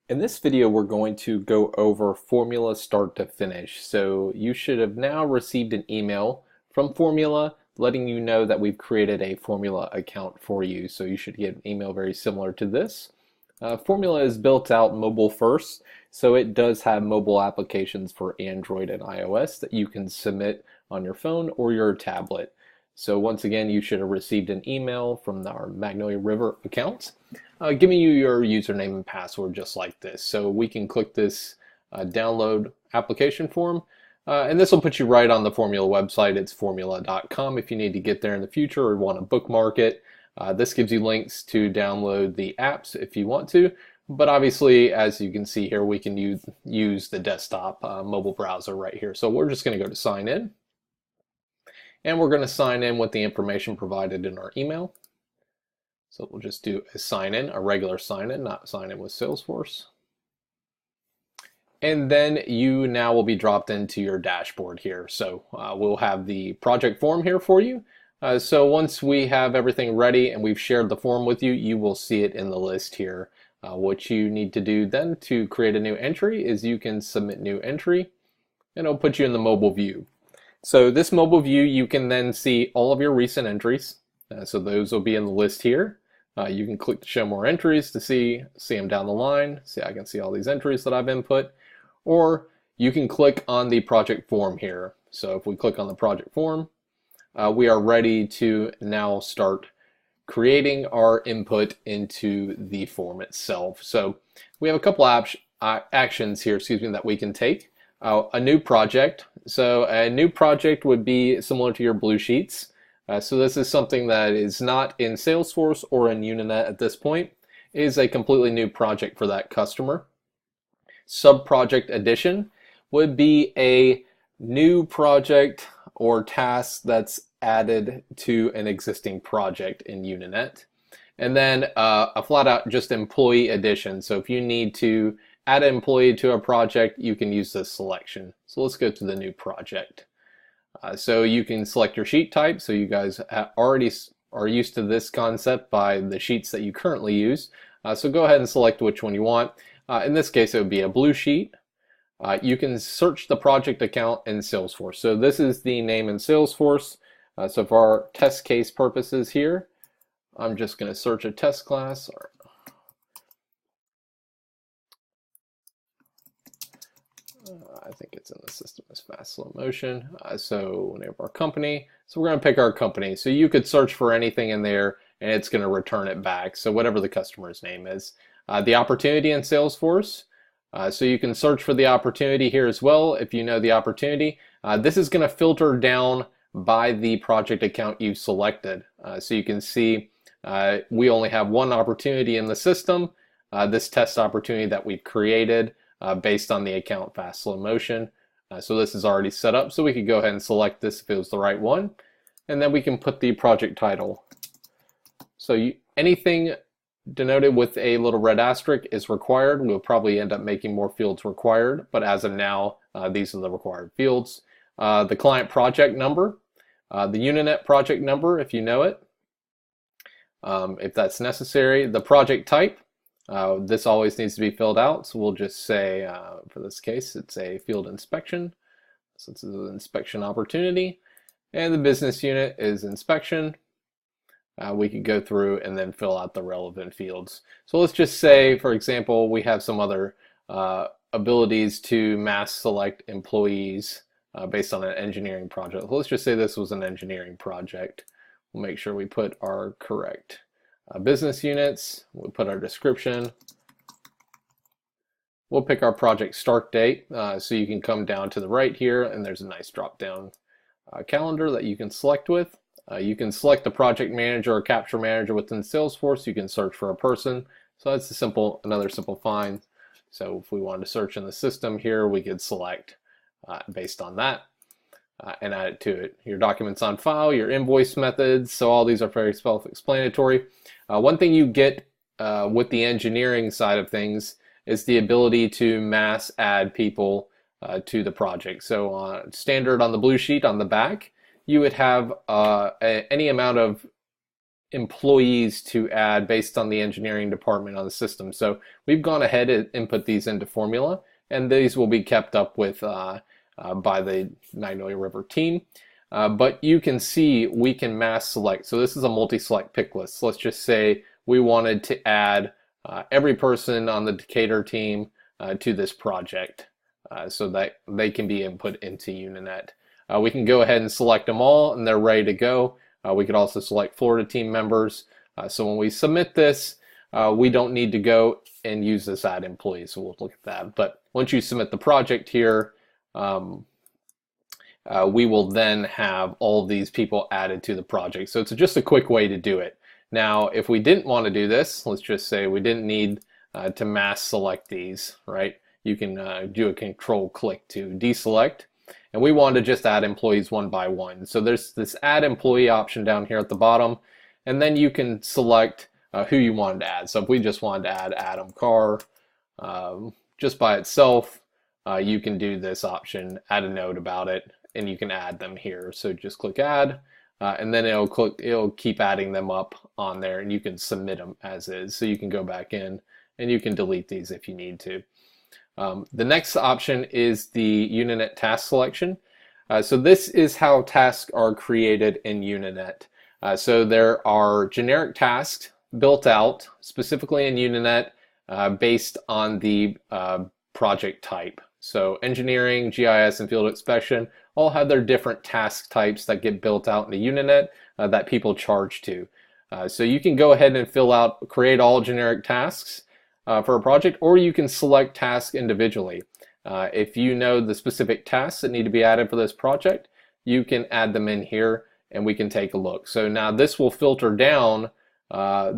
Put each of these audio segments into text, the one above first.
In this video, we're going to go over Formyoula start to finish. So you should have now received an email from Formyoula letting you know that we've created a Formyoula account for you. So you should get an email very similar to this. Formyoula is built out mobile first, so it does have mobile applications for Android and iOS that you can submit on your phone or your tablet. So once again, you should have received an email from our Magnolia River account giving you your username and password just like this. So we can click this download application form, and this will put you right on the Formyoula website. It's formyoula.com if you need to get there in the future or want to bookmark it. This gives you links to download the apps if you want to, but obviously, as you can see here, we can use the desktop mobile browser right here. So we're just going to go to sign in, and we're going to sign in with the information provided in our email. So we'll just do a sign in, a regular sign in, not sign in with Salesforce. And then you now will be dropped into your dashboard here. So we'll have the project form here for you. So once we have everything ready and we've shared the form with you, you will see it in the list here. What you need to do then to create a new entry is you can submit new entry, and it'll put you in the mobile view. So this mobile view, you can then see all of your recent entries. So those will be in the list here. You can click to show more entries to see them down the line. See, I can see all these entries that I've input. Or you can click on the project form here. So if we click on the project form, we are ready to now start creating our input into the form itself. So we have a couple actions here, that we can take. A new project. So a new project would be similar to your blue sheets. So this is something that is not in Salesforce or in Uninet at this point. It is a completely new project for that customer. Sub-project addition would be a new project or task that's added to an existing project in Uninet. And then a flat out just employee addition. So if you need to add an employee to a project, you can use this selection. So let's go to the new project. So you can select your sheet type. So you guys already are used to this concept by the sheets that you currently use. So go ahead and select which one you want. In this case, it would be a blue sheet. You can search the project account in Salesforce. So this is the name in Salesforce. So for our test case purposes here, I'm just going to search a test class. I think it's in the system as fast slow motion. So name of our company. So we're going to pick our company. So you could search for anything in there and it's going to return it back. So whatever the customer's name is. The opportunity in Salesforce. So you can search for the opportunity here as well if you know the opportunity. This is going to filter down by the project account you've selected. So you can see we only have one opportunity in the system. This test opportunity that we've created. Based on the account fast slow motion. So this is already set up, so we could go ahead and select this if it was the right one, and then we can put the project title. So anything denoted with a little red asterisk is required. We'll probably end up making more fields required, but as of now, these are the required fields. The client project number, the Uninet project number if you know it, if that's necessary. The project type. This always needs to be filled out, so we'll just say, for this case, it's a field inspection. So this is an inspection opportunity, and the business unit is inspection. We could go through and then fill out the relevant fields. So let's just say, for example, we have some other abilities to mass select employees based on an engineering project. Let's just say this was an engineering project. We'll make sure we put our correct business units. We'll put our description. We'll pick our project start date. So you can come down to the right here and there's a nice drop down calendar that you can select with. You can select the project manager or capture manager within Salesforce. You can search for a person. So that's another simple find. So if we wanted to search in the system here, we could select based on that. And add it to it. Your documents on file, your invoice methods, so all these are very self-explanatory. One thing you get with the engineering side of things is the ability to mass add people to the project. So standard on the blue sheet on the back, you would have any amount of employees to add based on the engineering department on the system. So we've gone ahead and input these into Formyoula, and these will be kept up with by the Magnolia River team. But you can see we can mass select. So this is a multi-select pick list. So let's just say we wanted to add every person on the Decatur team to this project so that they can be input into Uninet. We can go ahead and select them all and they're ready to go. We could also select Florida team members. So when we submit this, we don't need to go and use this add employee. So we'll look at that. But once you submit the project here, we will then have all of these people added to the project. So it's just a quick way to do it. Now, if we didn't want to do this, let's just say we didn't need to mass select these, right? You can do a control click to deselect. And we want to just add employees one by one. So there's this add employee option down here at the bottom. And then you can select who you wanted to add. So if we just wanted to add Adam Carr just by itself, you can do this option, add a note about it, and you can add them here. So just click add, and then it'll keep adding them up on there, and you can submit them as is. So you can go back in and you can delete these if you need to. The next option is the Uninet task selection. So this is how tasks are created in Uninet. So there are generic tasks built out specifically in Uninet based on the project type. So engineering, GIS, and field inspection all have their different task types that get built out into Uninet that people charge to. So you can go ahead and create all generic tasks for a project, or you can select tasks individually. If you know the specific tasks that need to be added for this project, you can add them in here and we can take a look. So now this will filter down,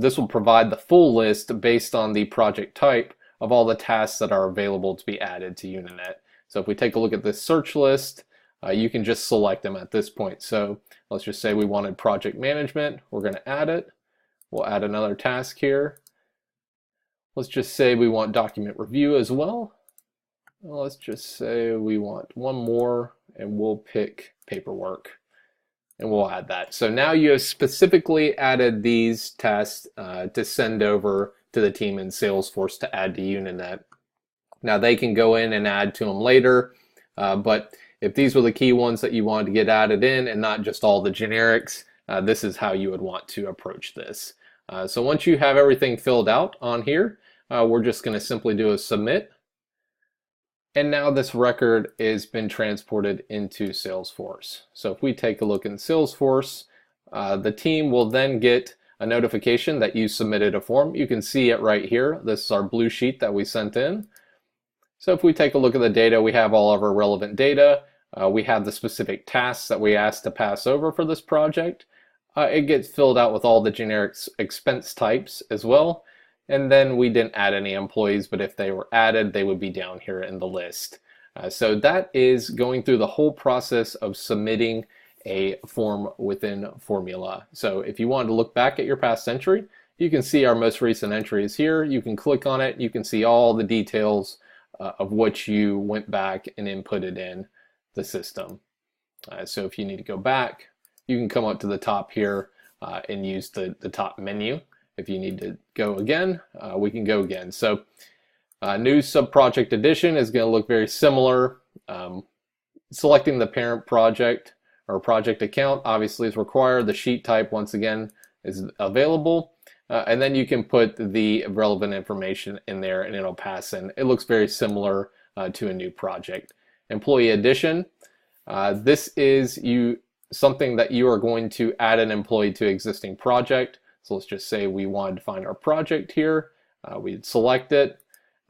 this will provide the full list based on the project type of all the tasks that are available to be added to Uninet. So if we take a look at this search list, you can just select them at this point. So let's just say we wanted project management. We're going to add it. We'll add another task here. Let's just say we want document review as well. Let's just say we want one more and we'll pick paperwork and we'll add that. So now you have specifically added these tasks to send over to the team in Salesforce to add to Uninet. Now they can go in and add to them later, but if these were the key ones that you wanted to get added in and not just all the generics, this is how you would want to approach this. So once you have everything filled out on here, we're just going to simply do a submit. And now this record has been transported into Salesforce. So if we take a look in Salesforce, the team will then get a notification that you submitted a form. You can see it right here. This is our blue sheet that we sent in. So if we take a look at the data, we have all of our relevant data. We have the specific tasks that we asked to pass over for this project. It gets filled out with all the generic expense types as well. And then we didn't add any employees, but if they were added, they would be down here in the list. So that is going through the whole process of submitting a form within Formyoula. So if you wanted to look back at your past entry, you can see our most recent entry is here. You can click on it. You can see all the details of what you went back and inputted in the system. So if you need to go back, you can come up to the top here and use the top menu. If you need to go again, we can go again. So new sub-project addition is going to look very similar. Selecting the parent project or project account obviously is required. The sheet type, once again, is available. And then you can put the relevant information in there and it'll pass in. It looks very similar to a new project. Employee addition. This is something that you are going to add an employee to existing project. So let's just say we wanted to find our project here. We'd select it.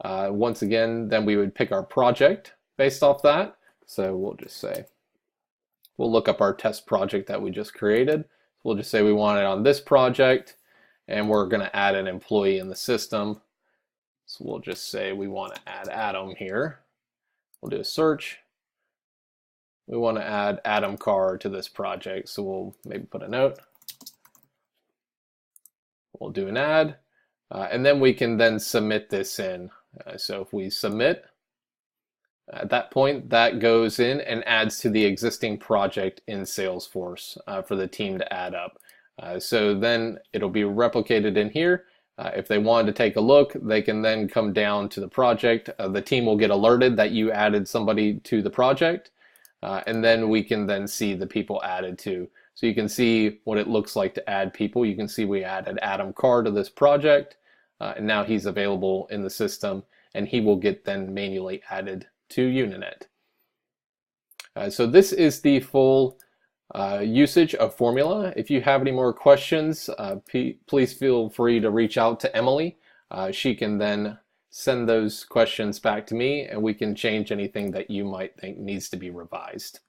Once again, then we would pick our project based off that. So we'll just say, we'll look up our test project that we just created. We'll just say we want it on this project and we're going to add an employee in the system. So we'll just say we want to add Adam here. We'll do a search. We want to add Adam Carr to this project. So we'll maybe put a note. We'll do an add, and then we can then submit this in. So if we submit, at that point, that goes in and adds to the existing project in Salesforce for the team to add up. So then it'll be replicated in here. If they wanted to take a look, they can then come down to the project. The team will get alerted that you added somebody to the project, and then we can then see the people added to. So you can see what it looks like to add people. You can see we added Adam Carr to this project, and now he's available in the system, and he will get then manually added to Uninet. So this is the full usage of Formyoula. If you have any more questions, please feel free to reach out to Emily. She can then send those questions back to me, and we can change anything that you might think needs to be revised.